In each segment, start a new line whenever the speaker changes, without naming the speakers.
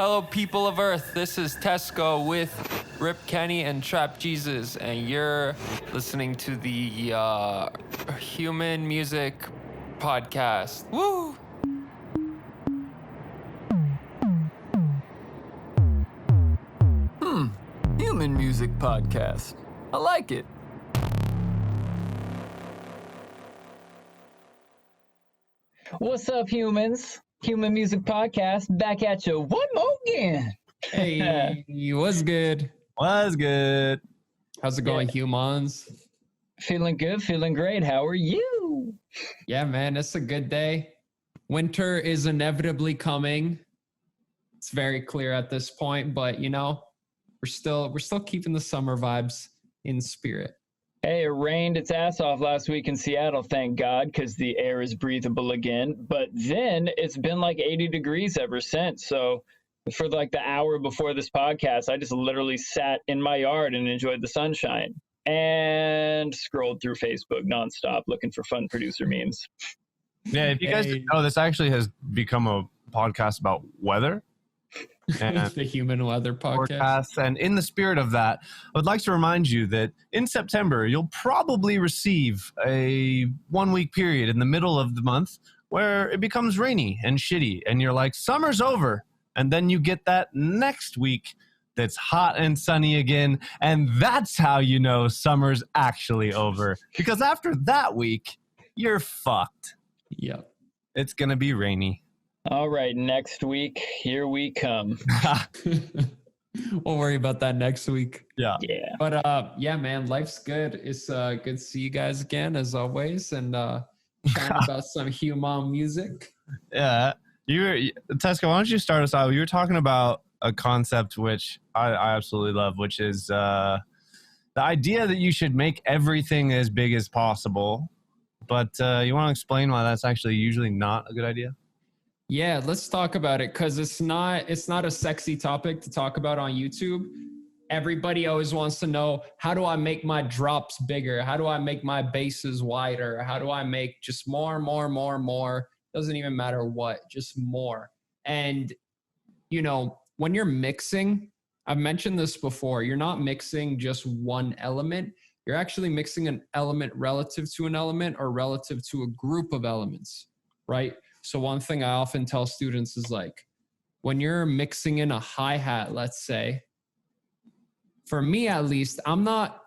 Hello, people of Earth. This is Tesco with Rip Kenny and Trap Jesus, and you're listening to the Human Music Podcast. Woo!
Human Music Podcast. I like it.
What's up, humans? Human Music Podcast, back at you one more again.
Hey, what's good?
Was good.
How's it going, humans?
Feeling good, feeling great. How are you?
Yeah, man, it's a good day. Winter is inevitably coming. It's very clear at this point, but you know, we're still keeping the summer vibes in spirit.
Hey, it rained its ass off last week in Seattle, thank God, because the air is breathable again. But then it's been like 80 degrees ever since. So for like the hour before this podcast, I just literally sat in my yard and enjoyed the sunshine and scrolled through Facebook nonstop looking for fun producer memes.
Yeah, if you guys didn't know, this actually has become a podcast about weather. And
the Human Weather Podcast.
Forecasts. And in the spirit of that, I would like to remind you that in September, you'll probably receive a 1 week period in the middle of the month where it becomes rainy and shitty. And you're like, summer's over. And then you get that next week that's hot and sunny again. And that's how you know summer's actually over. Because after that week, you're fucked.
Yep.
It's going to be rainy.
All right, next week, here we come.
We'll worry about that next week.
Yeah.
But yeah, man, life's good. It's good to see you guys again, as always, and chatting about some human music.
Yeah. Tesco, why don't you start us out? You were talking about a concept which I absolutely love, which is the idea that you should make everything as big as possible. But you want to explain why that's actually usually not a good idea?
Yeah, let's talk about it, because it's not a sexy topic to talk about on YouTube. Everybody always wants to know, how do I make my drops bigger? How do I make my basses wider? How do I make just more? Doesn't even matter what, just more. And, you know, when you're mixing, I've mentioned this before, you're not mixing just one element. You're actually mixing an element relative to an element or relative to a group of elements, right? So one thing I often tell students is like, when you're mixing in a hi-hat, let's say, for me at least, I'm not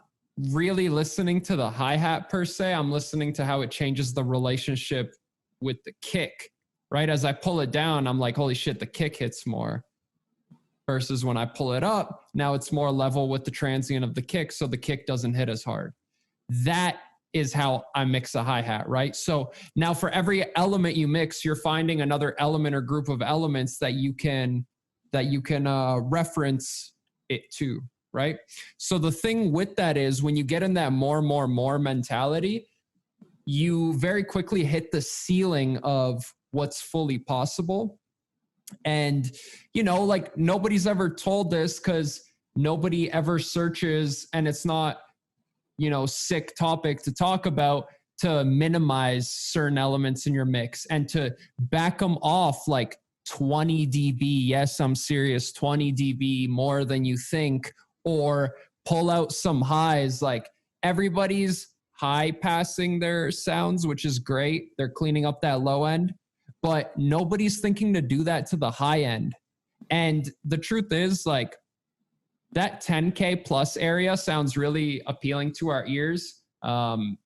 really listening to the hi-hat per se. I'm listening to how it changes the relationship with the kick, right? As I pull it down, I'm like, holy shit, the kick hits more. Versus when I pull it up, now it's more level with the transient of the kick, so the kick doesn't hit as hard. That is how I mix a hi-hat, right? So now for every element you mix, you're finding another element or group of elements that you can reference it to, right? So the thing with that is when you get in that more mentality, you very quickly hit the ceiling of what's fully possible. And, you know, like nobody's ever told this because nobody ever searches, and it's not, you know, sick topic to talk about, to minimize certain elements in your mix and to back them off like 20 dB. Yes, I'm serious. 20 dB more than you think, or pull out some highs. Like everybody's high passing their sounds, which is great. They're cleaning up that low end, but nobody's thinking to do that to the high end. And the truth is, like, that 10K plus area sounds really appealing to our ears. And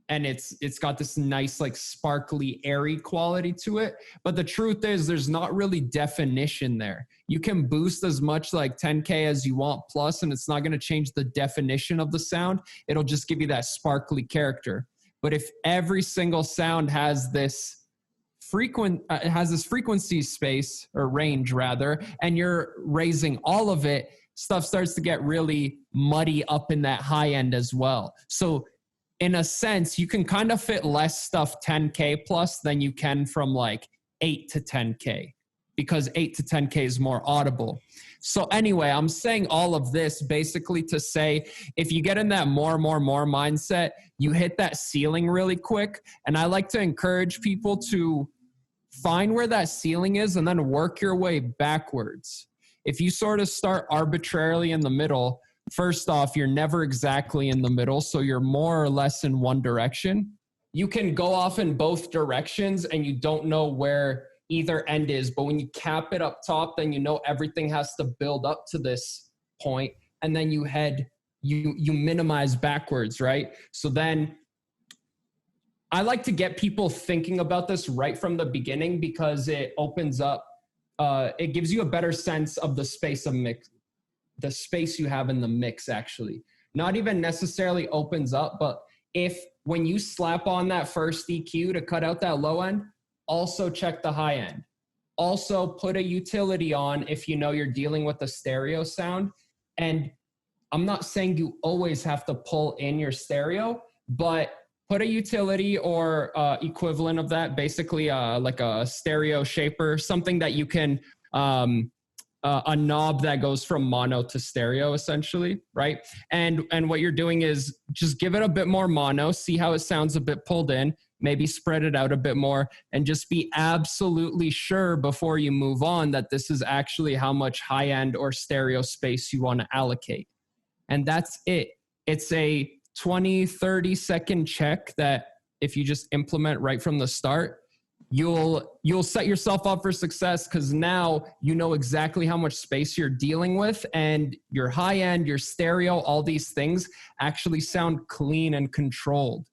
it's got this nice, like, sparkly, airy quality to it. But the truth is there's not really definition there. You can boost as much like 10K as you want plus, and it's not going to change the definition of the sound. It'll just give you that sparkly character. But if every single sound has this frequency space, or range rather, and you're raising all of it, stuff starts to get really muddy up in that high end as well. So in a sense, you can kind of fit less stuff 10K plus than you can from like 8 to 10K, because 8 to 10K is more audible. So anyway, I'm saying all of this basically to say, if you get in that more mindset, you hit that ceiling really quick. And I like to encourage people to find where that ceiling is and then work your way backwards. If you sort of start arbitrarily in the middle, first off, you're never exactly in the middle, so you're more or less in one direction. You can go off in both directions and you don't know where either end is, but when you cap it up top, then you know everything has to build up to this point, and then you minimize backwards, right? So then I like to get people thinking about this right from the beginning, because it opens up, it gives you a better sense of the space of mix, the space you have in the mix, actually. Not even necessarily opens up, but if when you slap on that first EQ to cut out that low end, also check the high end. Also put a utility on if you know you're dealing with a stereo sound. And I'm not saying you always have to pull in your stereo, but put a utility or equivalent of that, basically like a stereo shaper, something that you can, a knob that goes from mono to stereo, essentially, right? And what you're doing is just give it a bit more mono, see how it sounds a bit pulled in, maybe spread it out a bit more, and just be absolutely sure before you move on that this is actually how much high-end or stereo space you want to allocate. And that's it. It's a 20, 30 second check that if you just implement right from the start, you'll set yourself up for success, because now you know exactly how much space you're dealing with, and your high end, your stereo, all these things actually sound clean and controlled.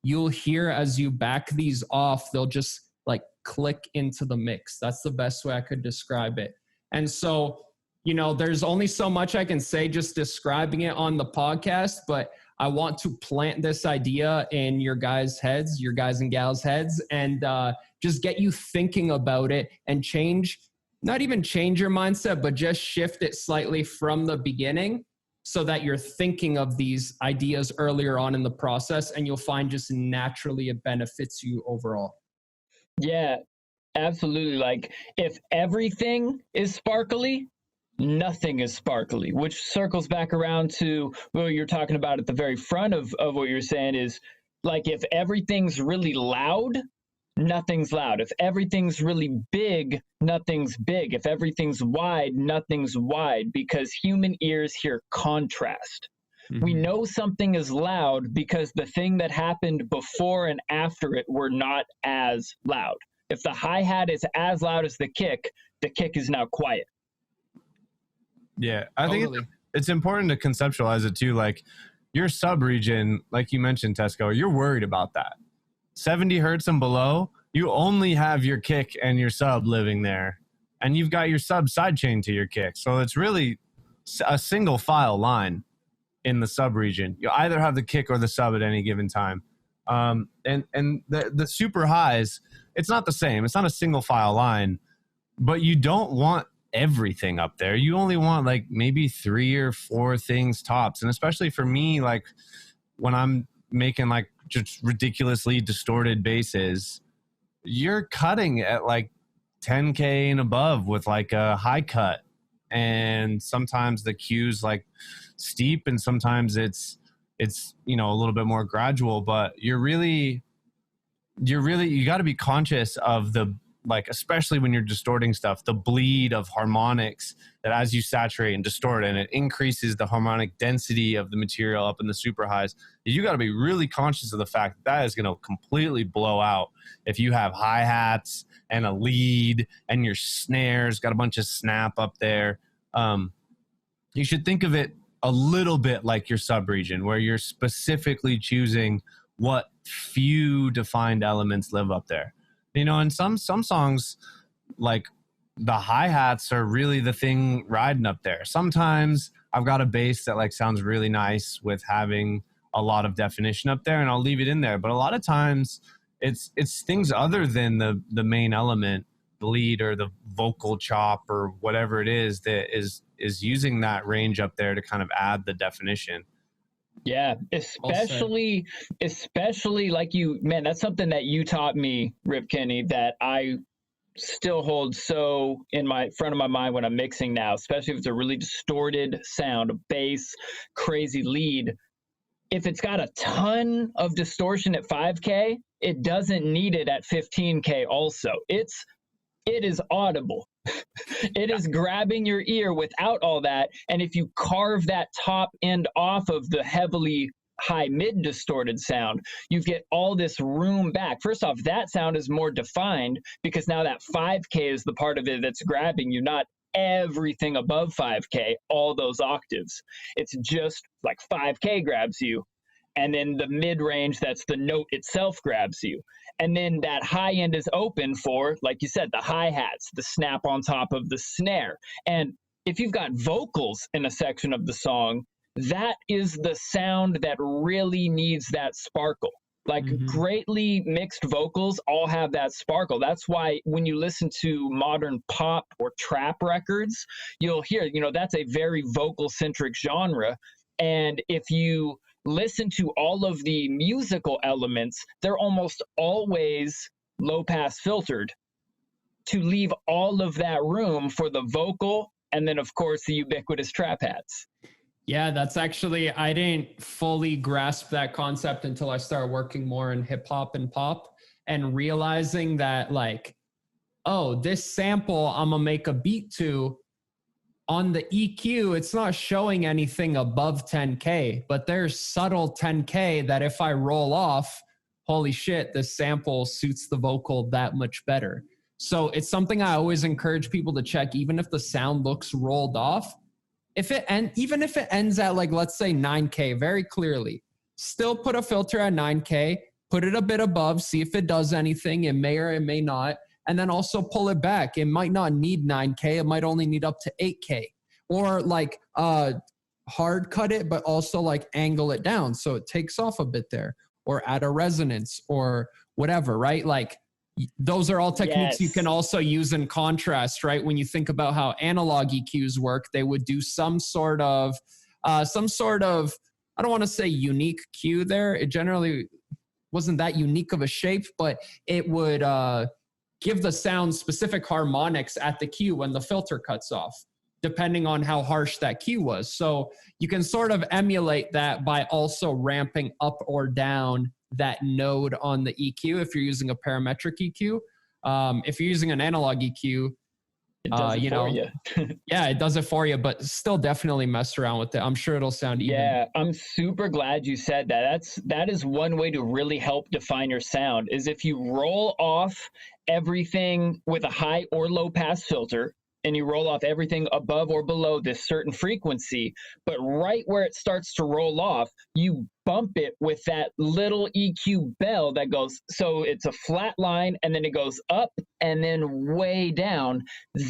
You'll hear as you back these off, they'll just like click into the mix. That's the best way I could describe it. And so, you know, there's only so much I can say just describing it on the podcast, but I want to plant this idea in your guys' heads, your guys and gals' heads, and just get you thinking about it and not even change your mindset, but just shift it slightly from the beginning so that you're thinking of these ideas earlier on in the process, and you'll find just naturally it benefits you overall.
Yeah, absolutely. Like if everything is sparkly, nothing is sparkly, which circles back around to what you're talking about at the very front of what you're saying is, like, if everything's really loud, nothing's loud. If everything's really big, nothing's big. If everything's wide, nothing's wide, because human ears hear contrast. Mm-hmm. We know something is loud because the thing that happened before and after it were not as loud. If the hi-hat is as loud as the kick is now quiet.
Yeah, I think it's important to conceptualize it too. Like your sub-region, like you mentioned, Tesco, you're worried about that. 70 hertz and below, you only have your kick and your sub living there. And you've got your sub sidechain to your kick. So it's really a single file line in the sub-region. You either have the kick or the sub at any given time. And the super highs, it's not the same. It's not a single file line, but you don't want everything up there. You only want like maybe 3 or 4 things tops. And especially for me, like when I'm making like just ridiculously distorted basses, you're cutting at like 10K and above with like a high cut. And sometimes the cue's like steep and sometimes it's, you know, a little bit more gradual, but you got to be conscious of the, like, especially when you're distorting stuff, the bleed of harmonics that as you saturate and distort, and it increases the harmonic density of the material up in the super highs, you got to be really conscious of the fact that is going to completely blow out if you have hi-hats and a lead and your snares got a bunch of snap up there. You should think of it a little bit like your sub-region, where you're specifically choosing what few defined elements live up there. You know, and some songs, like the hi-hats are really the thing riding up there. Sometimes I've got a bass that like sounds really nice with having a lot of definition up there, and I'll leave it in there. But a lot of times it's things other than the main element, the lead or the vocal chop or whatever it is that is using that range up there to kind of add the definition.
Yeah, especially like man, that's something that you taught me, Rip Kenny, that I still hold so in my front of my mind when I'm mixing now, especially if it's a really distorted sound, a bass, crazy lead. if it's got a ton of distortion at 5K, it doesn't need it at 15K also. It is audible. It is grabbing your ear without all that. And if you carve that top end off of the heavily high mid distorted sound, you get all this room back. First off, that sound is more defined because now that 5K is the part of it that's grabbing you, not everything above 5K, all those octaves. It's just like 5K grabs you. And then the mid range, that's the note itself, grabs you. And then that high end is open for, like you said, the hi-hats, the snap on top of the snare. And if you've got vocals in a section of the song, that is the sound that really needs that sparkle. Like greatly mixed vocals all have that sparkle. That's why when you listen to modern pop or trap records, you'll hear, that's a very vocal centric genre. And if you listen to all of the musical elements, they're almost always low pass filtered to leave all of that room for the vocal and then of course the ubiquitous trap hats.
Yeah, that's actually, I didn't fully grasp that concept until I started working more in hip hop and pop and realizing that like, oh, this sample I'm gonna make a beat to, on the EQ, it's not showing anything above 10K, but there's subtle 10K that if I roll off, holy shit, this sample suits the vocal that much better. So it's something I always encourage people to check, even if the sound looks rolled off. Even if it ends at like, let's say 9K, very clearly, still put a filter at 9K, put it a bit above, see if it does anything. It may or it may not. And then also pull it back. It might not need 9K. It might only need up to 8K. Or like hard cut it, but also like angle it down so it takes off a bit there. Or add a resonance or whatever, right? Like those are all techniques you can also use in contrast, right? When you think about how analog EQs work, they would do some sort of, I don't want to say unique cue there. It generally wasn't that unique of a shape, but it would give the sound specific harmonics at the cue when the filter cuts off, depending on how harsh that cue was. So you can sort of emulate that by also ramping up or down that node on the EQ if you're using a parametric EQ. If you're using an analog EQ,
it does it for you.
Yeah, it does it for you, but still definitely mess around with it. I'm sure it'll sound even.
Yeah, I'm super glad you said that. That is one way to really help define your sound, is if you roll off everything with a high or low pass filter, and you roll off everything above or below this certain frequency, but right where it starts to roll off, you bump it with that little EQ bell that goes, so it's a flat line and then it goes up and then way down.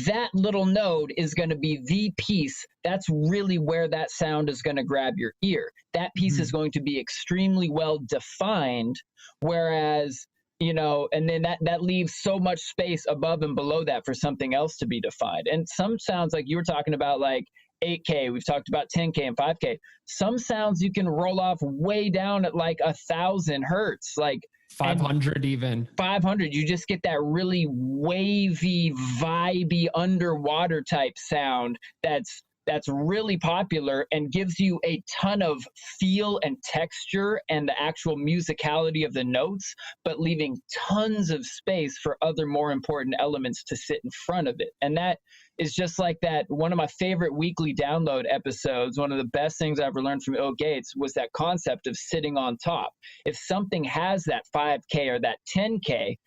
That little node is going to be the piece. That's really where that sound is going to grab your ear. That piece is going to be extremely well defined, whereas and then that leaves so much space above and below that for something else to be defined. And some sounds, like you were talking about, like 8K, we've talked about 10K and 5K. Some sounds you can roll off way down at like 1,000 hertz, like
500 even.
500, you just get that really wavy, vibey, underwater type sound that's really popular and gives you a ton of feel and texture and the actual musicality of the notes, but leaving tons of space for other more important elements to sit in front of it. And that is just like that. One of my favorite weekly download episodes, one of the best things I ever learned from Ill Gates, was that concept of sitting on top. If something has that 5K or that 10K,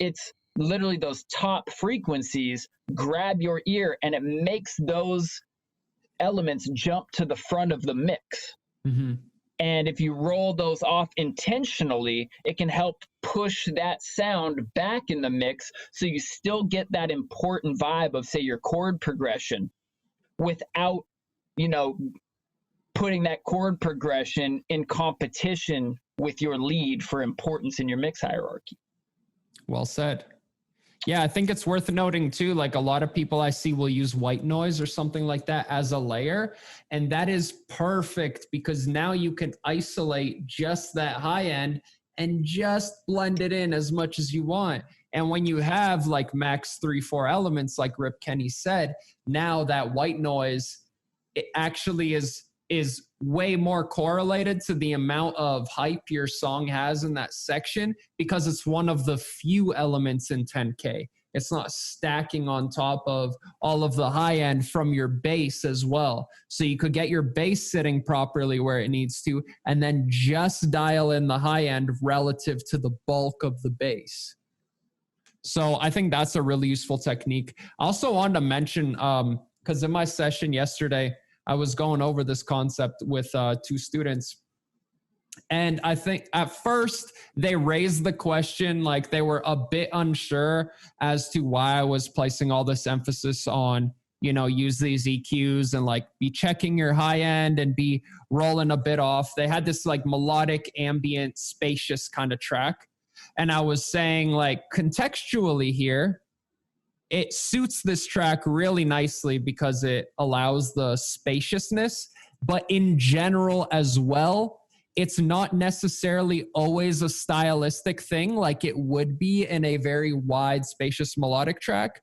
it's literally those top frequencies grab your ear and it makes those elements jump to the front of the mix. And if you roll those off intentionally, it can help push that sound back in the mix so you still get that important vibe of, say, your chord progression without, putting that chord progression in competition with your lead for importance in your mix hierarchy.
Well said. Yeah, I think it's worth noting too, like a lot of people I see will use white noise or something like that as a layer. And that is perfect because now you can isolate just that high end and just blend it in as much as you want. And when you have like max 3-4 elements, like Rip Kenny said, now that white noise, it actually is is way more correlated to the amount of hype your song has in that section, because it's one of the few elements in 10K. It's not stacking on top of all of the high end from your bass as well. So you could get your bass sitting properly where it needs to, and then just dial in the high end relative to the bulk of the bass. So I think that's a really useful technique. I also wanted to mention, because in my session yesterday, I was going over this concept with 2 students. And I think at first they raised the question, like they were a bit unsure as to why I was placing all this emphasis on, you know, use these EQs and like be checking your high end and be rolling a bit off. They had this like melodic, ambient, spacious kind of track. And I was saying, like, contextually here, it suits this track really nicely because it allows the spaciousness, but in general as well, it's not necessarily always a stylistic thing like it would be in a very wide, spacious melodic track.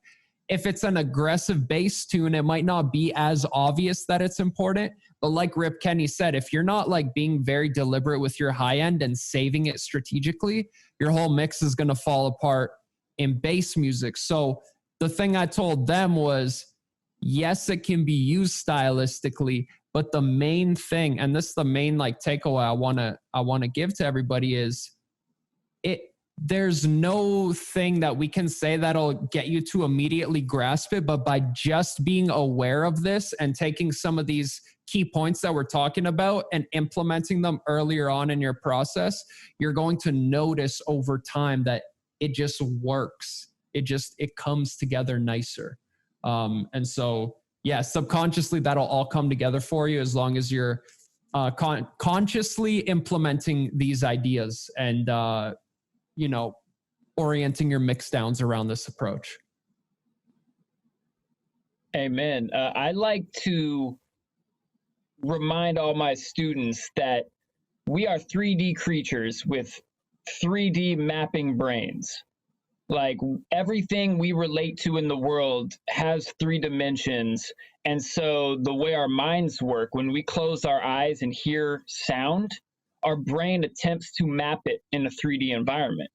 If it's an aggressive bass tune, it might not be as obvious that it's important. But like Rip Kenny said, if you're not like being very deliberate with your high end and saving it strategically, your whole mix is going to fall apart in bass music. So the thing I told them was, yes, it can be used stylistically, but the main thing, and this is the main like takeaway I want to give to everybody, is there's no thing that we can say that'll get you to immediately grasp it, but by just being aware of this and taking some of these key points that we're talking about and implementing them earlier on in your process, you're going to notice over time that it just works. It comes together nicer. And so, yeah, subconsciously that'll all come together for you as long as you're consciously implementing these ideas and, you know, orienting your mix downs around this approach.
Amen. I like to remind all my students that we are 3D creatures with 3D mapping brains. Like everything we relate to in the world has 3 dimensions. And so the way our minds work, when we close our eyes and hear sound, our brain attempts to map it in a 3D environment.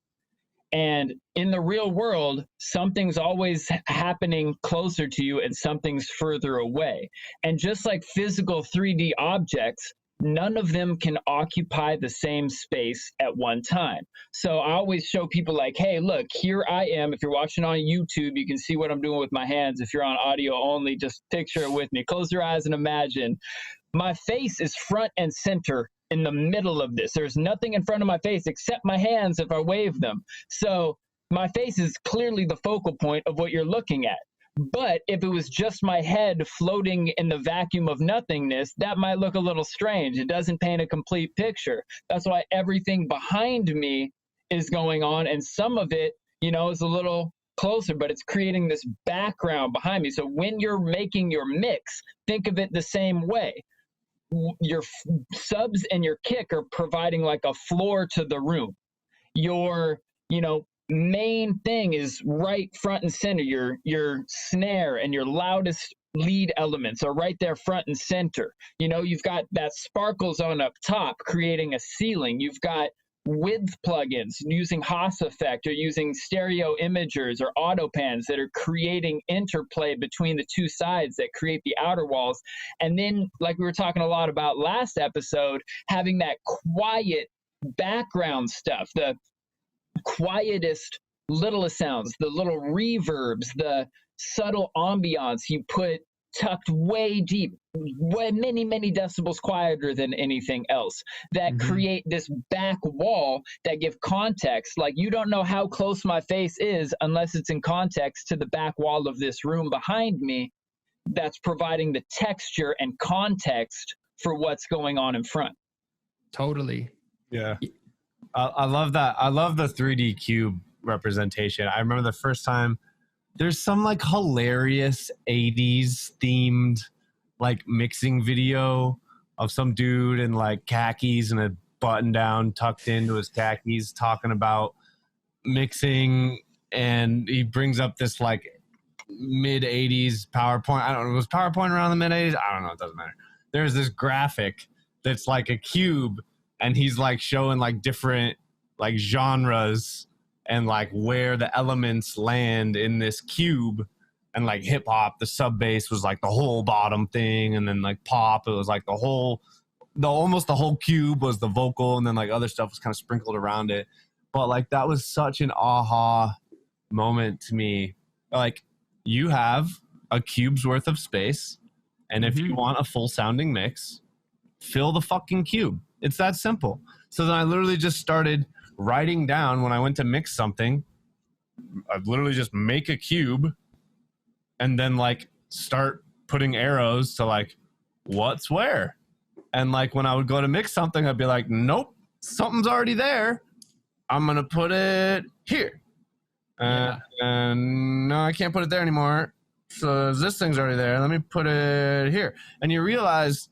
And in the real world, something's always happening closer to you and something's further away. And just like physical 3D objects, none of them can occupy the same space at one time. So I always show people like, hey, look, here I am. If you're watching on YouTube, you can see what I'm doing with my hands. If you're on audio only, just picture it with me. Close your eyes and imagine. My face is front and center in the middle of this. There's nothing in front of my face except my hands if I wave them. So my face is clearly the focal point of what you're looking at. But if it was just my head floating in the vacuum of nothingness, that might look a little strange. It doesn't paint a complete picture. That's why everything behind me is going on, and some of it, you know, is a little closer, but it's creating this background behind me. So when you're making your mix, think of it the same way. Your subs and your kick are providing like a floor to the room. Your, you know, main thing is right front and center. Your snare and your loudest lead elements are right there front and center. You know, you've got that sparkle zone up top creating a ceiling. You've got width plugins using Haas effect or using stereo imagers or auto pans that are creating interplay between the two sides that create the outer walls. And then, like we were talking a lot about last episode, having that quiet background stuff, the quietest, littlest sounds, the little reverbs, the subtle ambiance you put tucked way deep, many, many decibels quieter than anything else, that create this back wall that give context. Like, you don't know how close my face is unless it's in context to the back wall of this room behind me that's providing the texture and context for what's going on in front.
Totally.
Yeah. I love that. I love the 3D cube representation. I remember the first time there's some like hilarious 80s themed like mixing video of some dude in like khakis and a button down tucked into his khakis talking about mixing, and he brings up this like mid 80s PowerPoint. I don't know, was PowerPoint around the mid 80s? I don't know, it doesn't matter. there's this graphic that's like a cube, and he's like showing like different like genres and like where the elements land in this cube. And like hip hop, the sub bass was like the whole bottom thing, and then like pop, it was like almost the whole cube was the vocal, and then like other stuff was kind of sprinkled around it. But like that was such an aha moment to me. Like, you have a cube's worth of space, and if you want a full sounding mix, fill the fucking cube. It's that simple. So then I literally just started writing down when I went to mix something. I'd literally just make a cube and then like start putting arrows to like what's where. And like when I would go to mix something, I'd be like, nope, something's already there. I'm going to put it here. And no, I can't put it there anymore. So this thing's already there. Let me put it here. And you realize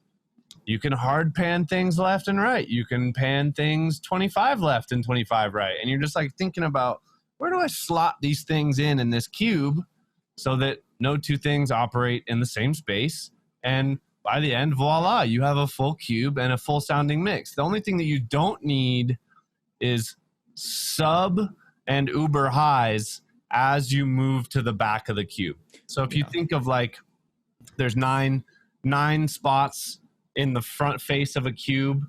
you can hard pan things left and right. You can pan things 25 left and 25 right. And you're just like thinking about, where do I slot these things in this cube so that no two things operate in the same space? And by the end, voila, you have a full cube and a full sounding mix. The only thing that you don't need is sub and uber highs as you move to the back of the cube. So if you think of like, there's nine spots in the front face of a cube,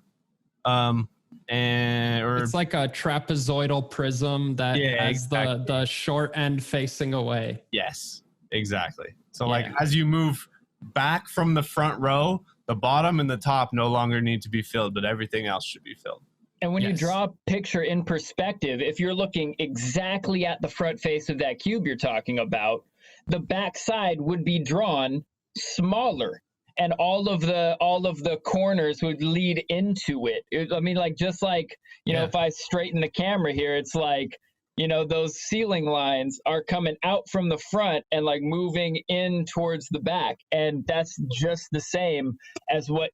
or
it's like a trapezoidal prism that has
exactly.
the short end facing away.
Yes, exactly. So like as you move back from the front row, the bottom and the top no longer need to be filled, but everything else should be filled.
And when you draw a picture in perspective, if you're looking exactly at the front face of that cube you're talking about, the back side would be drawn smaller, and all of the corners would lead into it. I mean, like, just like, you know, if I straighten the camera here, it's like, you know, those ceiling lines are coming out from the front and like moving in towards the back. And that's just the same as what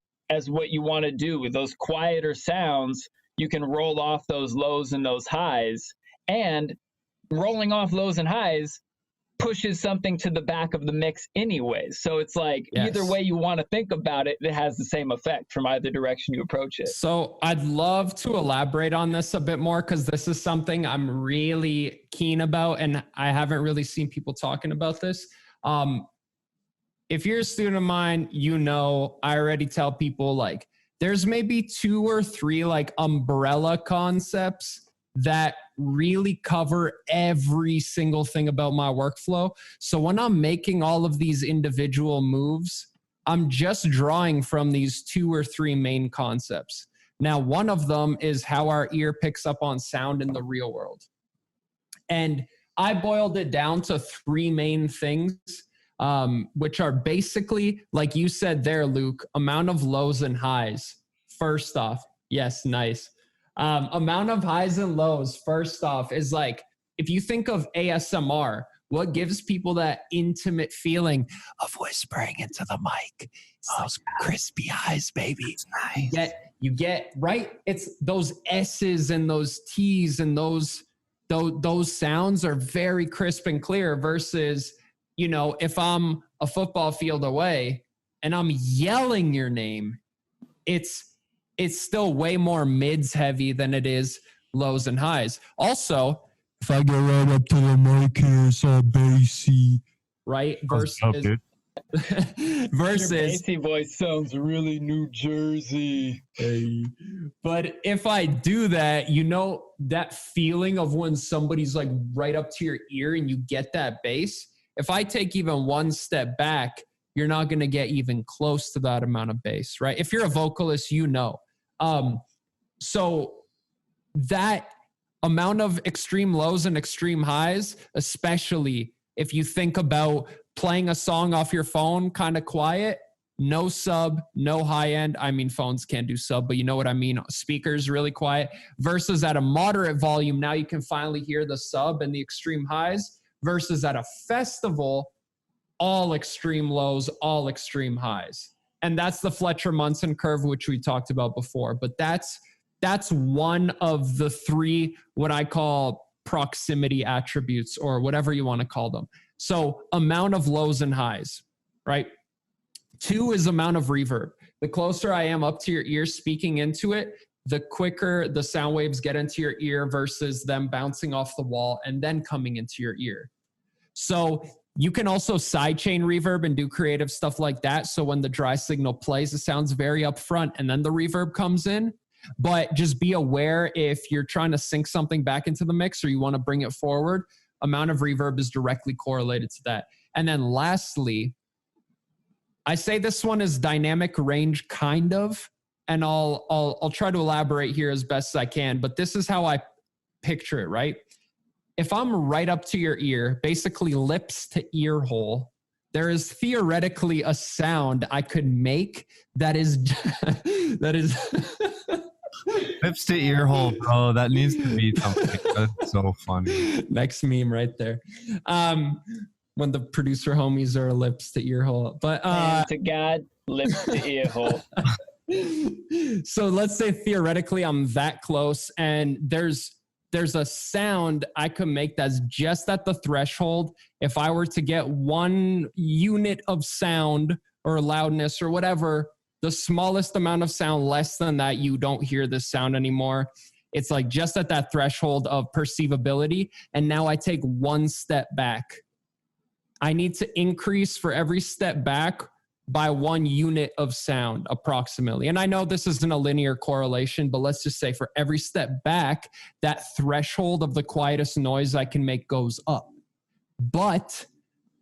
you want to do with those quieter sounds. You can roll off those lows and those highs, and rolling off lows and highs pushes something to the back of the mix anyways. So it's like either way you want to think about it, it has the same effect from either direction you approach it. So
I'd love to elaborate on this a bit more, because this is something I'm really keen about, and I haven't really seen people talking about this. If you're a student of mine, you know, I already tell people like, there's maybe 2 or 3 like umbrella concepts that really cover every single thing about my workflow. So when I'm making all of these individual moves, I'm just drawing from these 2 or 3 main concepts. Now, one of them is how our ear picks up on sound in the real world. And I boiled it down to 3 main things, which are basically, like you said there, Luke, amount of lows and highs. First off, yes, nice. Amount of highs and lows, first off, is like, if you think of ASMR, what gives people that intimate feeling of whispering into the mic? Those crispy highs, baby. Nice. You get right. It's those S's and those T's, and those sounds are very crisp and clear, versus, you know, if I'm a football field away and I'm yelling your name, it's still way more mids heavy than it is lows and highs. Also, if I get right up to the mic here, it's all bassy, right? Versus your bassy voice sounds really New Jersey. Hey. But if I do that, you know, that feeling of when somebody's like right up to your ear and you get that bass, if I take even one step back, you're not going to get even close to that amount of bass, right? If you're a vocalist, you know. So that amount of extreme lows and extreme highs, especially if you think about playing a song off your phone kind of quiet, no sub, no high end. I mean, phones can't do sub, but you know what I mean? Speakers really quiet, versus at a moderate volume, now you can finally hear the sub and the extreme highs, versus at a festival, all extreme lows, all extreme highs. And that's the Fletcher Munson curve, which we talked about before. But that's one of the 3, what I call proximity attributes, or whatever you want to call them. So amount of lows and highs, right? 2 is amount of reverb. The closer I am up to your ear speaking into it, the quicker the sound waves get into your ear versus them bouncing off the wall and then coming into your ear. So you can also sidechain reverb and do creative stuff like that. So when the dry signal plays, it sounds very upfront and then the reverb comes in. But just be aware if you're trying to sync something back into the mix or you want to bring it forward, amount of reverb is directly correlated to that. And then lastly, I say this one is dynamic range kind of, and I'll try to elaborate here as best as I can, but this is how I picture it, right? If I'm right up to your ear, basically lips to ear hole, there is theoretically a sound I could make that is that is
Lips to ear hole, bro. That needs to be something. That's so funny.
Next meme right there. When the producer homies are lips to ear hole. But
Hand to God, lips to ear hole.
So let's say theoretically I'm that close and there's a sound I could make that's just at the threshold. If I were to get 1 unit of sound or loudness or whatever, the smallest amount of sound less than that, you don't hear this sound anymore. It's like just at that threshold of perceivability. And now I take 1 step back. I need to increase for every step back by 1 unit of sound approximately. And I know this isn't a linear correlation, but let's just say for every step back, that threshold of the quietest noise I can make goes up. But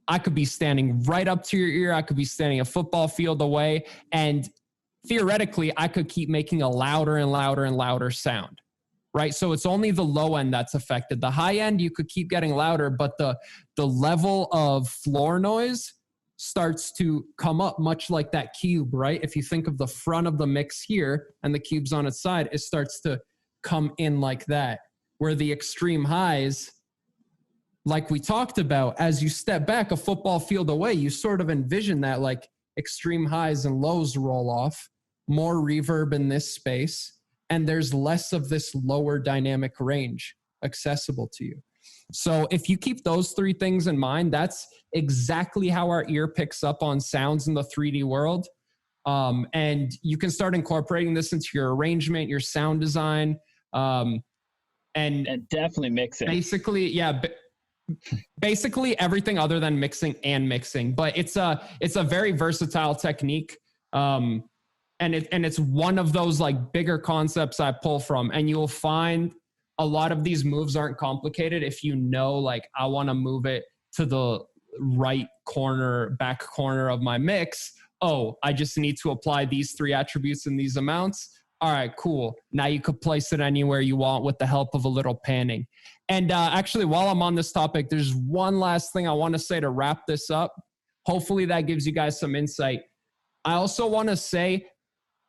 I could be standing right up to your ear. I could be standing a football field away. And theoretically, I could keep making a louder and louder and louder sound, right? So it's only the low end that's affected. The high end, you could keep getting louder, but the level of floor noise starts to come up much like that cube, right? If you think of the front of the mix here and the cube's on its side, it starts to come in like that, where the extreme highs, like we talked about, as you step back a football field away, you sort of envision that like extreme highs and lows roll off, more reverb in this space, and there's less of this lower dynamic range accessible to you. So if you keep those 3 things in mind, that's exactly how our ear picks up on sounds in the 3D world. And you can start incorporating this into your arrangement, your sound design, and
definitely mixing.
Basically, yeah, basically everything other than mixing and mixing. But it's a very versatile technique. And it's one of those like bigger concepts I pull from, and you'll find a lot of these moves aren't complicated if you know, like, I want to move it to the right corner, back corner of my mix. Oh, I just need to apply these 3 attributes in these amounts. All right, cool. Now you could place it anywhere you want with the help of a little panning. And actually, while I'm on this topic, there's one last thing I want to say to wrap this up. Hopefully that gives you guys some insight. I also want to say,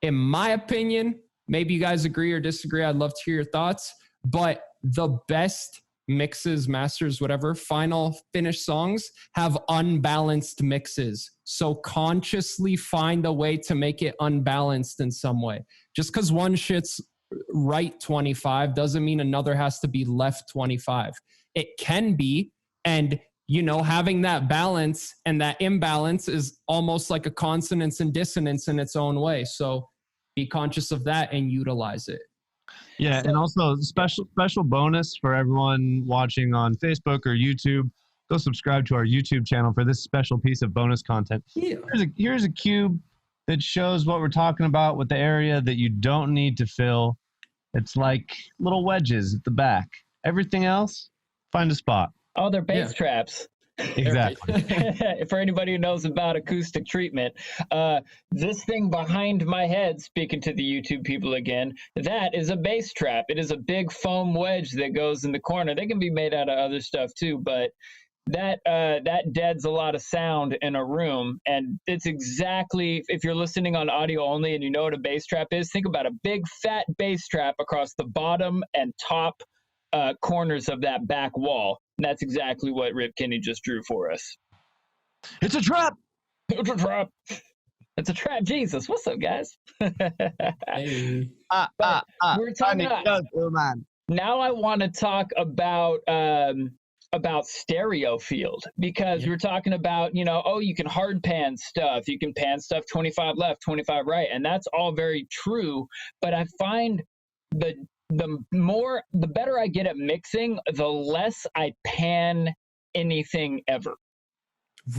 in my opinion, maybe you guys agree or disagree, I'd love to hear your thoughts, but the best mixes, masters, whatever, final finished songs have unbalanced mixes. So consciously find a way to make it unbalanced in some way. Just because one shit's right 25 doesn't mean another has to be left 25. It can be, and you know, having that balance and that imbalance is almost like a consonance and dissonance in its own way. So be conscious of that and utilize it.
Yeah, and also special bonus for everyone watching on Facebook or YouTube. Go subscribe to our YouTube channel for this special piece of bonus content.
Yeah.
Here's a cube that shows what we're talking about with the area that you don't need to fill. It's like little wedges at the back. Everything else, find a spot.
Oh, they're bass traps.
Exactly.
For anybody who knows about acoustic treatment, this thing behind my head, speaking to the YouTube people again, that is a bass trap. It is a big foam wedge that goes in the corner. They can be made out of other stuff too, but that deads a lot of sound in a room. And it's exactly, if you're listening on audio only and you know what a bass trap is, think about a big fat bass trap across the bottom and top corners of that back wall. And that's exactly what Rip Kinney just drew for us.
It's a trap.
It's a trap. It's a trap. Jesus, what's up, guys?
Hey.
We're talking about, now I want to talk about about stereo field, because we're talking about, you know, oh, you can hard pan stuff, you can pan stuff 25 left, 25 right, and that's all very true. But I find the better I get at mixing, the less I pan anything ever.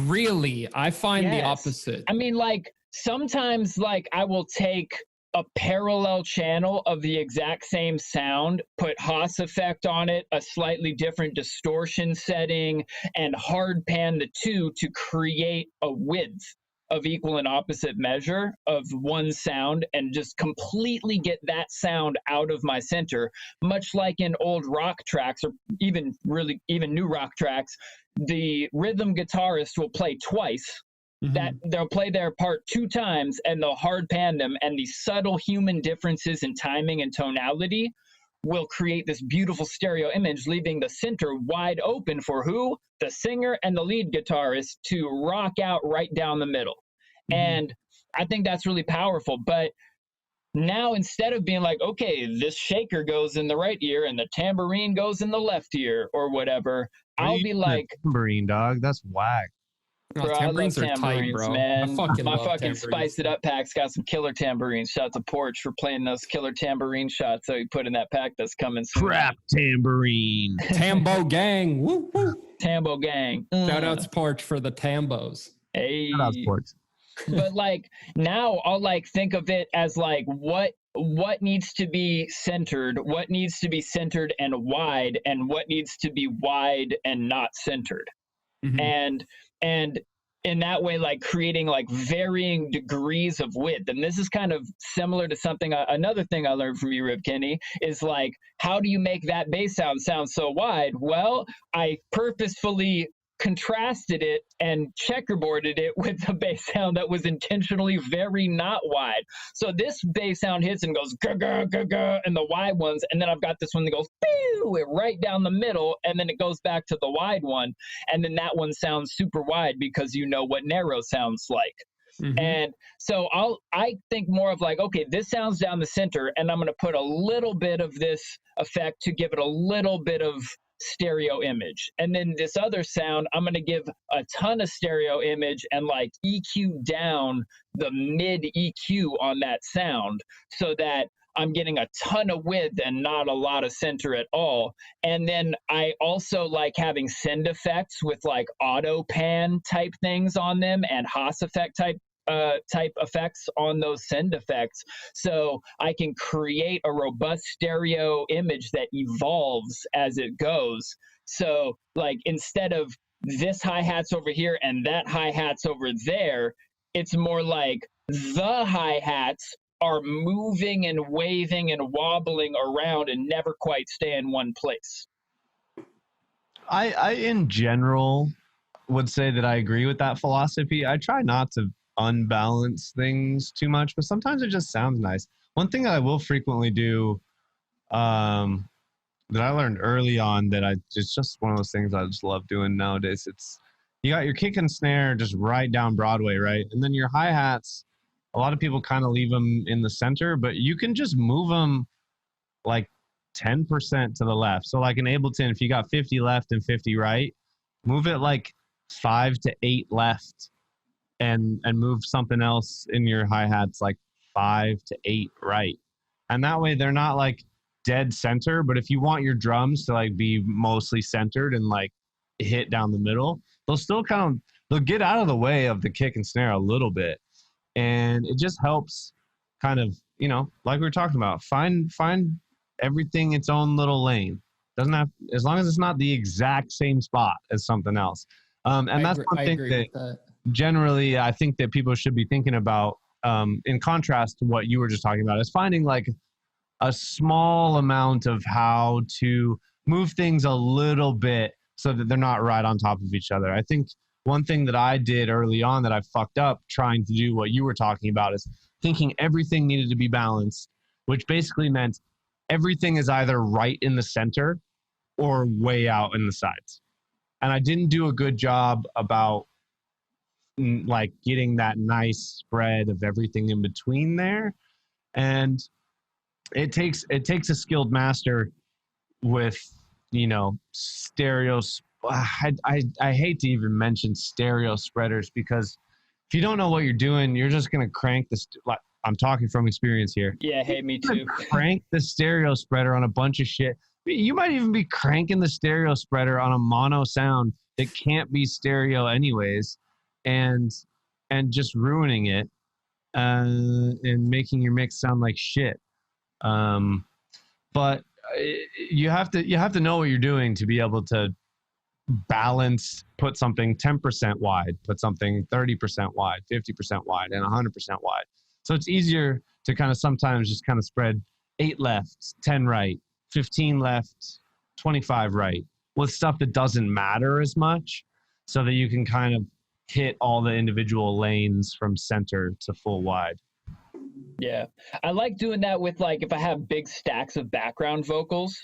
Really? I find the
Yes.
opposite.
I mean, like, sometimes, like, I will take a parallel channel of the exact same sound, put Haas effect on it, a slightly different distortion setting, and hard pan the two to create a width of equal and opposite measure of one sound, and just completely get that sound out of my center, much like in old rock tracks, or even new rock tracks. The rhythm guitarist will play twice. That they'll play their part 2 times, and they'll hard pan them, and the subtle human differences in timing and tonality will create this beautiful stereo image, leaving the center wide open for who? The singer and the lead guitarist to rock out right down the middle. And I think that's really powerful. But now, instead of being like, okay, this shaker goes in the right ear and the tambourine goes in the left ear or whatever, I'll be like,
tambourine, dog, that's whack.
Oh,
bro,
tambourines
I love
are
tambourines,
tight, bro.
man.
I fucking
My
love
fucking
tambourines.
Spice It Up pack's got some killer tambourines. Shout out to Porch for playing those killer tambourine shots that we put in that pack that's coming soon.
Crap tambourine.
Tambo gang. Woo, woo.
Tambo gang.
Shout out to Porch for the tambos.
Hey.
Shout out sports.
But like, now I'll like think of it as like, what needs to be centered, what needs to be centered and wide, and what needs to be wide and not centered. And in that way, like, creating like varying degrees of width. And this is kind of similar to something, another thing I learned from you, Rip Kenny, is like, how do you make that bass sound so wide? Well, I purposefully contrasted it and checkerboarded it with the bass sound that was intentionally very not wide. So this bass sound hits and goes ga ga ga ga, and the wide ones, and then I've got this one that goes pew, it right down the middle, and then it goes back to the wide one, and then that one sounds super wide because you know what narrow sounds like. And so I think more of like, okay, this sounds down the center, and I'm going to put a little bit of this effect to give it a little bit of stereo image. And then this other sound, I'm going to give a ton of stereo image and like EQ down the mid EQ on that sound, so that I'm getting a ton of width and not a lot of center at all. And then I also like having send effects with like auto pan type things on them, and Haas effect type effects on those send effects, so I can create a robust stereo image that evolves as it goes. So like, instead of this hi-hat's over here and that hi-hat's over there, it's more like the hi-hats are moving and waving and wobbling around and never quite stay in one place.
I in general would say that I agree with that philosophy. I try not to unbalance things too much, but sometimes it just sounds nice. One thing that I will frequently do, that I learned early on, that it's just one of those things I just love doing nowadays. It's, you got your kick and snare just right down Broadway, right? And then your hi-hats, a lot of people kind of leave them in the center, but you can just move them like 10% to the left. So like in Ableton, if you got 50 left and 50 right, move it like 5 to 8 left, and move something else in your hi-hats like 5 to 8 right. And that way they're not like dead center, but if you want your drums to like be mostly centered and like hit down the middle, they'll still they'll get out of the way of the kick and snare a little bit. And it just helps kind of, you know, like we were talking about, find everything its own little lane. Doesn't have, as long as it's not the exact same spot as something else. And that's one thing that generally I think that people should be thinking about, in contrast to what you were just talking about, is finding like a small amount of how to move things a little bit so that they're not right on top of each other. I think one thing that I did early on that I fucked up trying to do what you were talking about is thinking everything needed to be balanced, which basically meant everything is either right in the center or way out in the sides. And I didn't do a good job about like getting that nice spread of everything in between there. And it takes a skilled master with, you know, stereo I hate to even mention stereo spreaders, because if you don't know what you're doing, you're just going to crank this. Like, I'm talking from experience here.
Yeah, hey, me too.
Crank the stereo spreader on a bunch of shit. You might even be cranking the stereo spreader on a mono sound that can't be stereo anyways, and just ruining it, and making your mix sound like shit. But you have to know what you're doing to be able to balance, put something 10% wide, put something 30% wide, 50% wide, and 100% wide. So it's easier to kind of sometimes just kind of spread 8 left, 10 right, 15 left, 25 right, with stuff that doesn't matter as much, so that you can kind of hit all the individual lanes from center to full wide.
Yeah. I like doing that with, like, if I have big stacks of background vocals,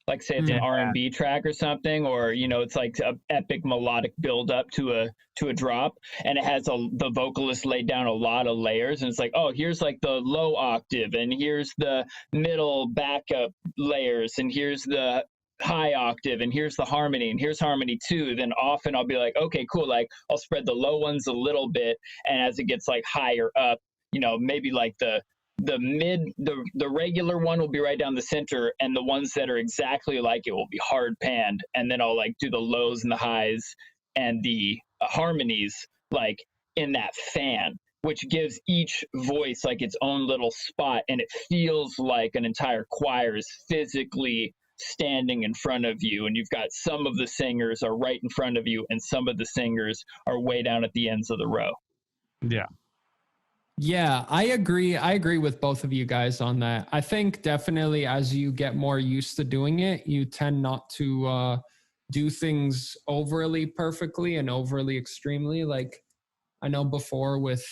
like say it's an R&B track or something, or, you know, it's like an epic melodic build up to a drop, and it has the vocalist laid down a lot of layers, and it's like, oh, here's like the low octave, and here's the middle backup layers, and here's the high octave, and here's the harmony, and here's harmony 2. Then often I'll be like, okay, cool, like I'll spread the low ones a little bit, and as it gets like higher up, you know, maybe like the regular one will be right down the center, and the ones that are exactly like it will be hard panned, and then I'll like do the lows and the highs and the harmonies like in that fan, which gives each voice like its own little spot, and it feels like an entire choir is physically standing in front of you, and you've got some of the singers are right in front of you, and some of the singers are way down at the ends of the row.
Yeah, I agree. I agree with both of you guys on that. I think definitely as you get more used to doing it, you tend not to do things overly perfectly and overly extremely. Like I know before with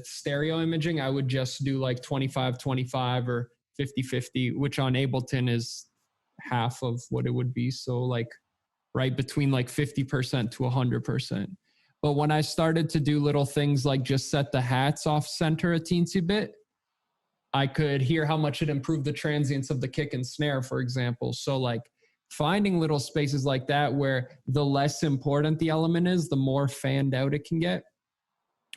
stereo imaging, I would just do like 25-25 or 50-50, which on Ableton is half of what it would be. So like right between like 50% to 100%. But when I started to do little things like just set the hats off center a teensy bit, I could hear how much it improved the transients of the kick and snare, for example. So like finding little spaces like that where the less important the element is, the more fanned out it can get.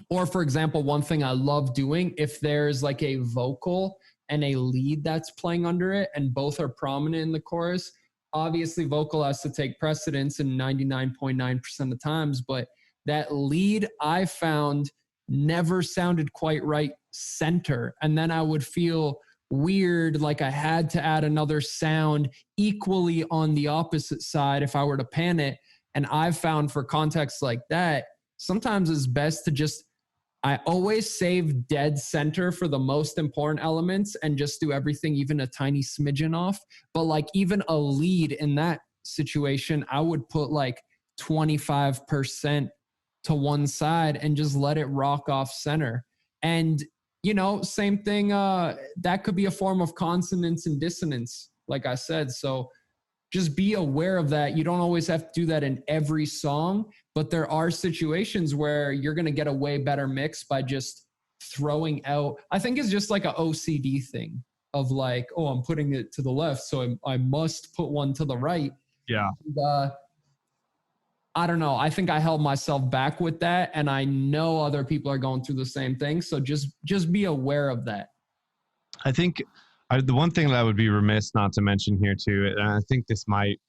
Or for example, one thing I love doing, if there's like a vocal and a lead that's playing under it and both are prominent in the chorus, obviously vocal has to take precedence in 99.9% of the times, but that lead I found never sounded quite right center. And then I would feel weird, like I had to add another sound equally on the opposite side if I were to pan it. And I've found for contexts like that, sometimes it's best to just, I always save dead center for the most important elements and just do everything even a tiny smidgen off. But like even a lead in that situation, I would put like 25% to one side and just let it rock off center. And, you know, same thing, that could be a form of consonance and dissonance, like I said. So just be aware of that. You don't always have to do that in every song, but there are situations where you're going to get a way better mix by just throwing out. I think it's just like an OCD thing of like, oh, I'm putting it to the left, so I must put one to the right.
Yeah.
And, I don't know. I think I held myself back with that, and I know other people are going through the same thing. So just be aware of that.
I think the one thing that I would be remiss not to mention here too, and I think this might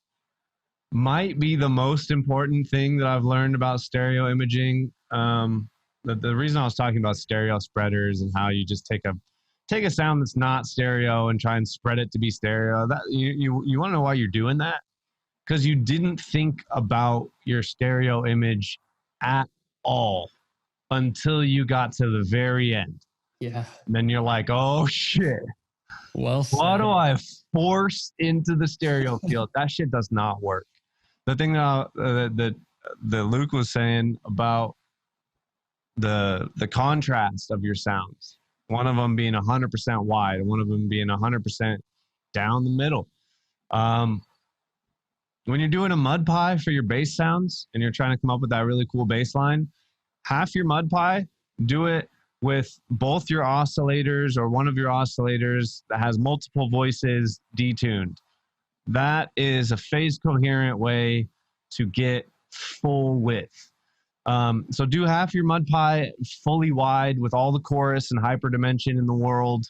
be the most important thing that I've learned about stereo imaging. The reason I was talking about stereo spreaders and how you just take a sound that's not stereo and try and spread it to be stereo. That you want to know why you're doing that? Because you didn't think about your stereo image at all until you got to the very end.
Yeah.
And then you're like, oh shit.
Well said.
What do I force into the stereo field? That shit does not work. The thing that Luke was saying about the contrast of your sounds, one of them being 100% wide and one of them being 100% down the middle. When you're doing a mud pie for your bass sounds and you're trying to come up with that really cool bass line, half your mud pie, do it with both your oscillators or one of your oscillators that has multiple voices detuned. That is a phase coherent way to get full width. So do half your mud pie fully wide with all the chorus and hyperdimension in the world,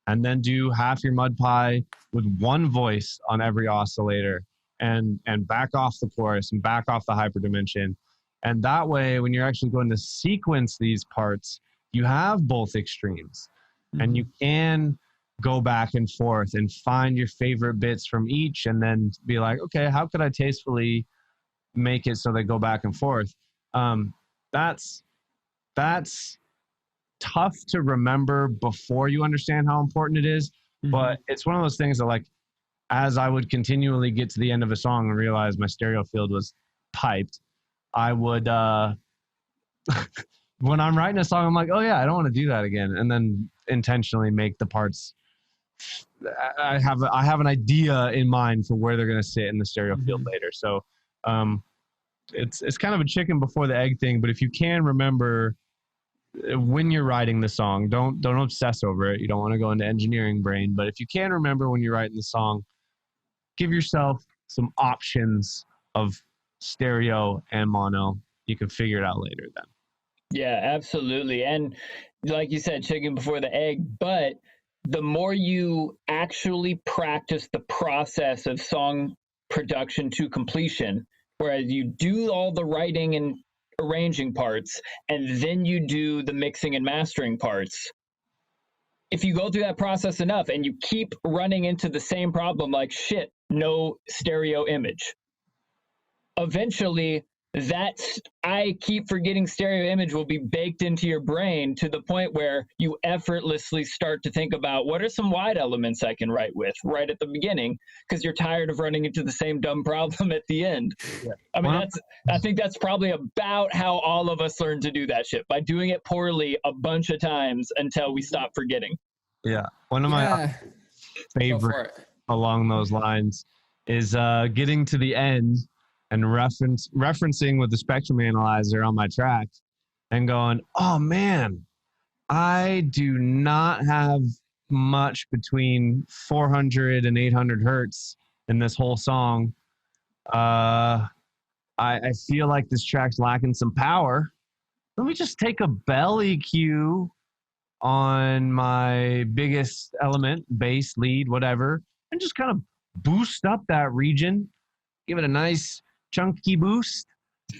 and then do half your mud pie with one voice on every oscillator, and back off the chorus and back off the hyperdimension. And that way, when you're actually going to sequence these parts, you have both extremes, and you can go back and forth and find your favorite bits from each, and then be like, okay, how could I tastefully make it so they go back and forth? That's tough to remember before you understand how important it is. But it's one of those things that, like, as I would continually get to the end of a song and realize my stereo field was piped, I would, when I'm writing a song, I'm like, oh yeah, I don't want to do that again. And then intentionally make the parts. I have an idea in mind for where they're going to sit in the stereo field later. So, it's kind of a chicken before the egg thing, but if you can remember when you're writing the song, don't obsess over it. You don't want to go into engineering brain, but if you can remember when you're writing the song, give yourself some options of stereo and mono. You can figure it out later then.
Yeah, absolutely. And like you said, chicken before the egg, but the more you actually practice the process of song production to completion, whereas you do all the writing and arranging parts, and then you do the mixing and mastering parts. If you go through that process enough and you keep running into the same problem, like, shit, no stereo image, eventually I keep forgetting stereo image will be baked into your brain to the point where you effortlessly start to think about what are some wide elements I can write with right at the beginning, because you're tired of running into the same dumb problem at the end. Yeah. I mean, I think that's probably about how all of us learn to do that shit, by doing it poorly a bunch of times until we stop forgetting.
Yeah. One of my favorite along those lines is getting to the end and referencing with the spectrum analyzer on my track and going, oh man, I do not have much between 400 and 800 hertz in this whole song. I feel like this track's lacking some power. Let me just take a bell EQ on my biggest element, bass, lead, whatever, and just kind of boost up that region, give it a nice chunky boost,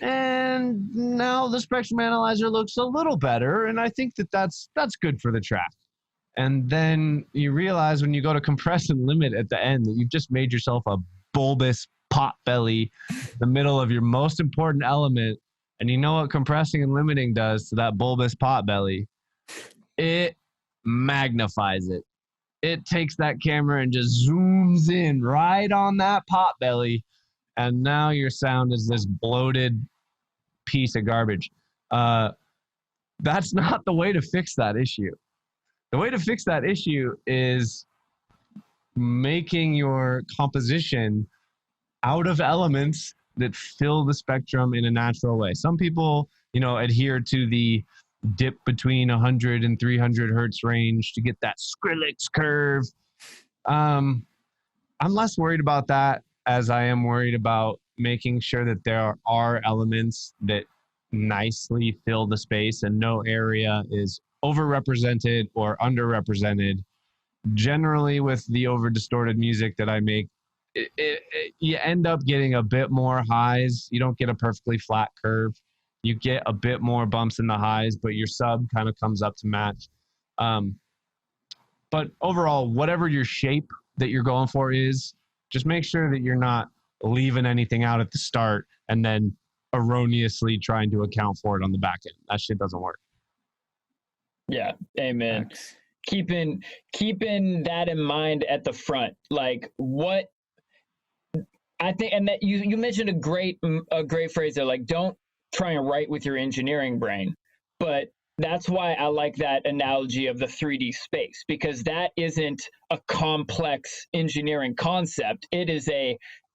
and now the spectrum analyzer looks a little better, and I think that's good for the track. And then you realize when you go to compress and limit at the end that you've just made yourself a bulbous pot belly in the middle of your most important element. And you know what compressing and limiting does to that bulbous pot belly? It magnifies it. It takes that camera and just zooms in right on that pot belly, and now your sound is this bloated piece of garbage. That's not the way to fix that issue. The way to fix that issue is making your composition out of elements that fill the spectrum in a natural way. Some people, adhere to the dip between 100 and 300 hertz range to get that Skrillex curve. I'm less worried about that, as I am worried about making sure that there are elements that nicely fill the space and no area is overrepresented or underrepresented. Generally, with the over-distorted music that I make, you end up getting a bit more highs. You don't get a perfectly flat curve. You get a bit more bumps in the highs, but your sub kind of comes up to match. But overall, whatever your shape that you're going for is, just make sure that you're not leaving anything out at the start and then erroneously trying to account for it on the back end. That shit doesn't work.
Yeah, amen. Thanks. Keeping that in mind at the front, like what I think, and that you mentioned a great phrase there, like don't try and write with your engineering brain, but that's why I like that analogy of the 3D space, because that isn't a complex engineering concept. It is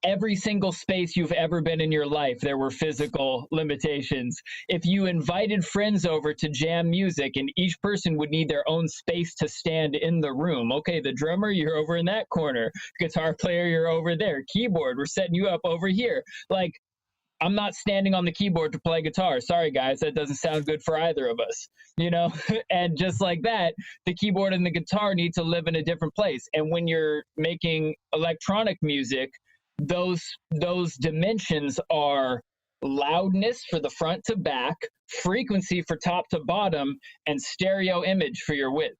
every single space you've ever been in your life, there were physical limitations. If you invited friends over to jam music and each person would need their own space to stand in the room. Okay, the drummer, you're over in that corner. Guitar player, you're over there. Keyboard, we're setting you up over here. Like, I'm not standing on the keyboard to play guitar. Sorry, guys, that doesn't sound good for either of us, you know? And just like that, the keyboard and the guitar need to live in a different place. And when you're making electronic music, those dimensions are loudness for the front to back, frequency for top to bottom, and stereo image for your width.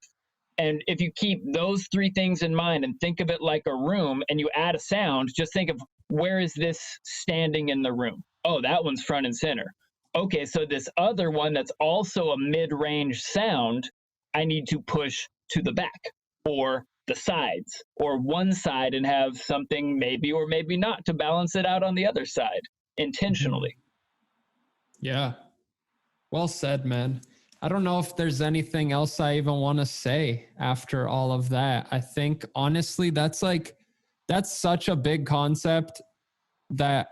And if you keep those three things in mind and think of it like a room and you add a sound, just think of where is this standing in the room? Oh, that one's front and center. Okay, so this other one that's also a mid-range sound, I need to push to the back or the sides or one side and have something maybe or maybe not to balance it out on the other side intentionally.
Yeah. Well said, man. I don't know if there's anything else I even want to say after all of that. I think honestly, that's such a big concept that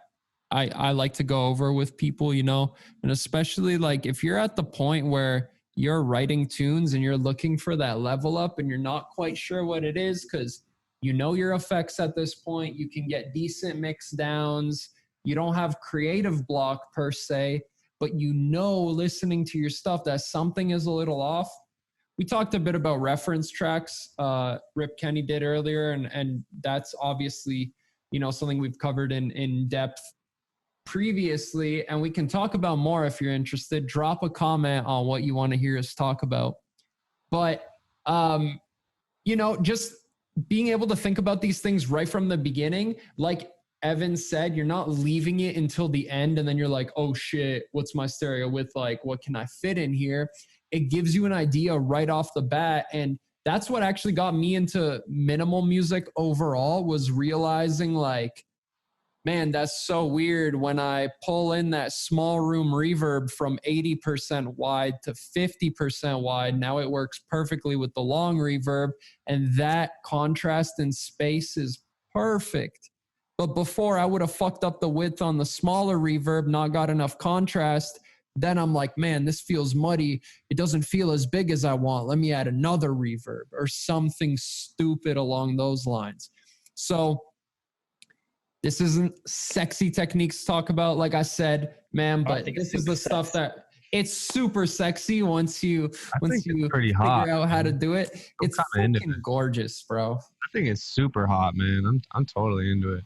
I like to go over with people, you know, and especially like if you're at the point where you're writing tunes and you're looking for that level up and you're not quite sure what it is because you know your effects at this point, you can get decent mix downs, you don't have creative block per se, but you know, listening to your stuff, that something is a little off. We talked a bit about reference tracks. Rip Kenny did earlier, and that's obviously, you know, something we've covered in depth previously, and we can talk about more if you're interested. Drop a comment on what you want to hear us talk about. But, you know, just being able to think about these things right from the beginning, like Evan said, you're not leaving it until the end and then you're like, oh shit, what's my stereo width like? What can I fit in here? It gives you an idea right off the bat. And that's what actually got me into minimal music overall, was realizing like, man, that's so weird when I pull in that small room reverb from 80% wide to 50% wide. Now it works perfectly with the long reverb, and that contrast in space is perfect. But before, I would have fucked up the width on the smaller reverb, not got enough contrast. Then I'm like, man, this feels muddy. It doesn't feel as big as I want. Let me add another reverb or something stupid along those lines. So this isn't sexy techniques to talk about, like I said, man, but this is the stuff that it's super sexy once you figure out how to do it. It's fucking gorgeous, bro.
I think it's super hot, man. I'm totally into it.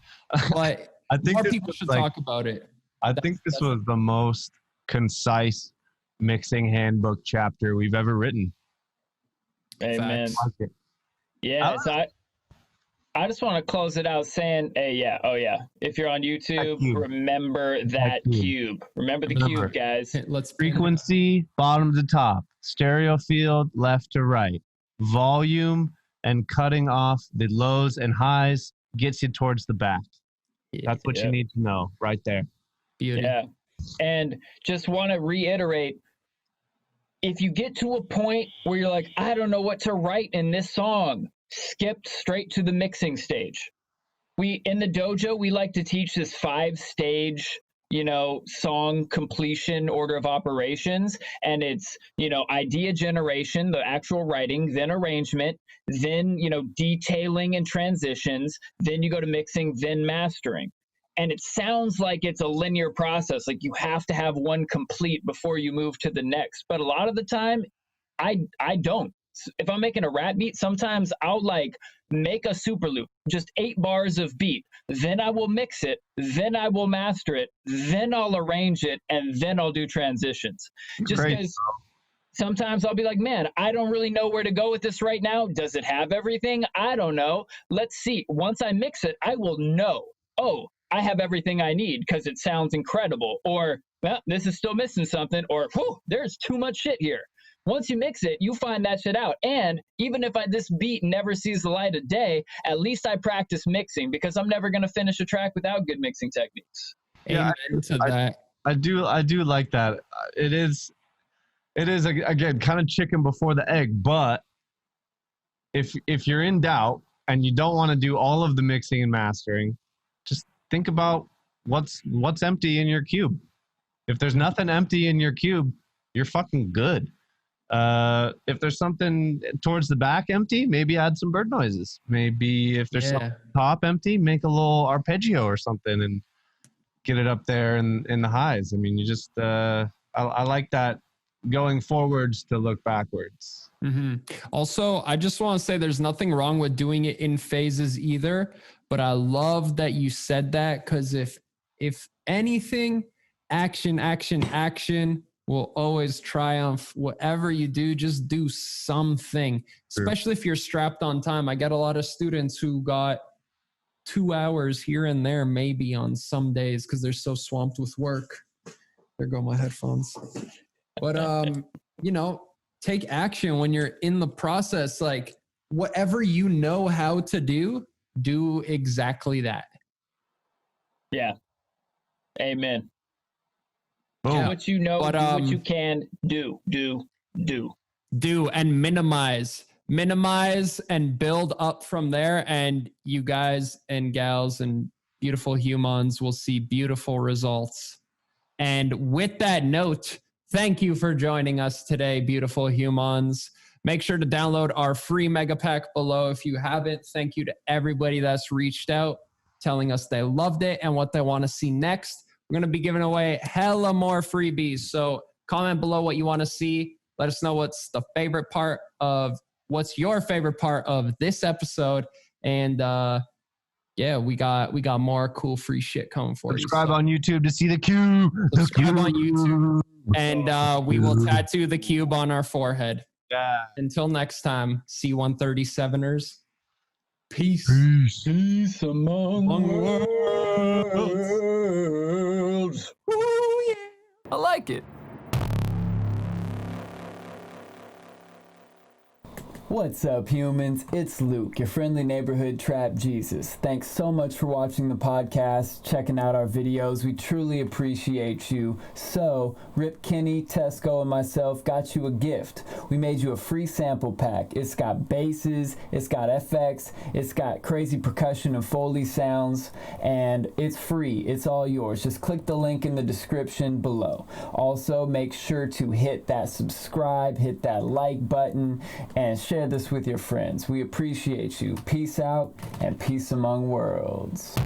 But
I think
more people should talk about it.
I think this was the most concise mixing handbook chapter we've ever written.
Amen. Yeah, so I just want to close it out saying, hey, yeah, oh yeah. If you're on YouTube, remember that cube. Remember the cube, guys.
Let's
frequency, bottom to top, stereo field, left to right, volume, and cutting off the lows and highs gets you towards the back. That's what you need to know right there.
Beauty.
Yeah. And just want to reiterate, if you get to a point where you're like, I don't know what to write in this song, skip straight to the mixing stage. In the dojo, we like to teach this 5-stage, you know, song completion order of operations. And it's, you know, idea generation, the actual writing, then arrangement, then, you know, detailing and transitions, then you go to mixing, then mastering. And it sounds like it's a linear process, like you have to have one complete before you move to the next. But a lot of the time, I don't. If I'm making a rap beat, sometimes I'll like make a super loop, just 8 bars of beat. Then I will mix it. Then I will master it. Then I'll arrange it. And then I'll do transitions. Just because sometimes I'll be like, man, I don't really know where to go with this right now. Does it have everything? I don't know. Let's see. Once I mix it, I will know. Oh, I have everything I need because it sounds incredible. Or, well, this is still missing something. Or, whew, there's too much shit here. Once you mix it, you find that shit out. And even if this beat never sees the light of day, at least I practice mixing, because I'm never going to finish a track without good mixing techniques.
Yeah,
I do like that. It is again kind of chicken before the egg. But if you're in doubt and you don't want to do all of the mixing and mastering, just think about what's empty in your cube. If there's nothing empty in your cube, you're fucking good. If there's something towards the back empty, maybe add some bird noises. Maybe if there's something top empty, make a little arpeggio or something and get it up there in the highs. I mean, you just I like that going forwards to look backwards.
Mm-hmm. Also, I just want to say there's nothing wrong with doing it in phases either, but I love that you said that, because if anything, action will always triumph. Whatever you do, just do something, especially if you're strapped on time. I get a lot of students who got 2 hours here and there, maybe on some days, because they're so swamped with work. There go my headphones. But, you know, take action when you're in the process. Like, whatever you know how to do exactly that.
Yeah. Amen.
Boom.
Do what you know,
But,
do what you can, do.
Do and minimize and build up from there. And you guys and gals and beautiful humans will see beautiful results. And with that note, thank you for joining us today, beautiful humans. Make sure to download our free mega pack below if you haven't. Thank you to everybody that's reached out, telling us they loved it and what they want to see next. We're going to be giving away hella more freebies. So comment below what you want to see. Let us know what's your favorite part of this episode. And yeah, we got more cool free shit coming for you.
Subscribe on YouTube to see the cube.
Subscribe on YouTube. And we will tattoo the cube on our forehead.
Yeah.
Until next time, C-137ers. Peace.
Peace among worlds.
Ooh, yeah.
I like it.
What's up, humans? It's Luke, your friendly neighborhood trap Jesus. Thanks so much for watching the podcast, checking out our videos. We truly appreciate you. So, Rip Kenny, Tesco, and myself got you a gift. We made you a free sample pack. It's got basses, it's got FX, it's got crazy percussion and Foley sounds, and it's free. It's all yours. Just click the link in the description below. Also, make sure to hit that subscribe, hit that like button, and share this with your friends. We appreciate you. Peace out and peace among worlds.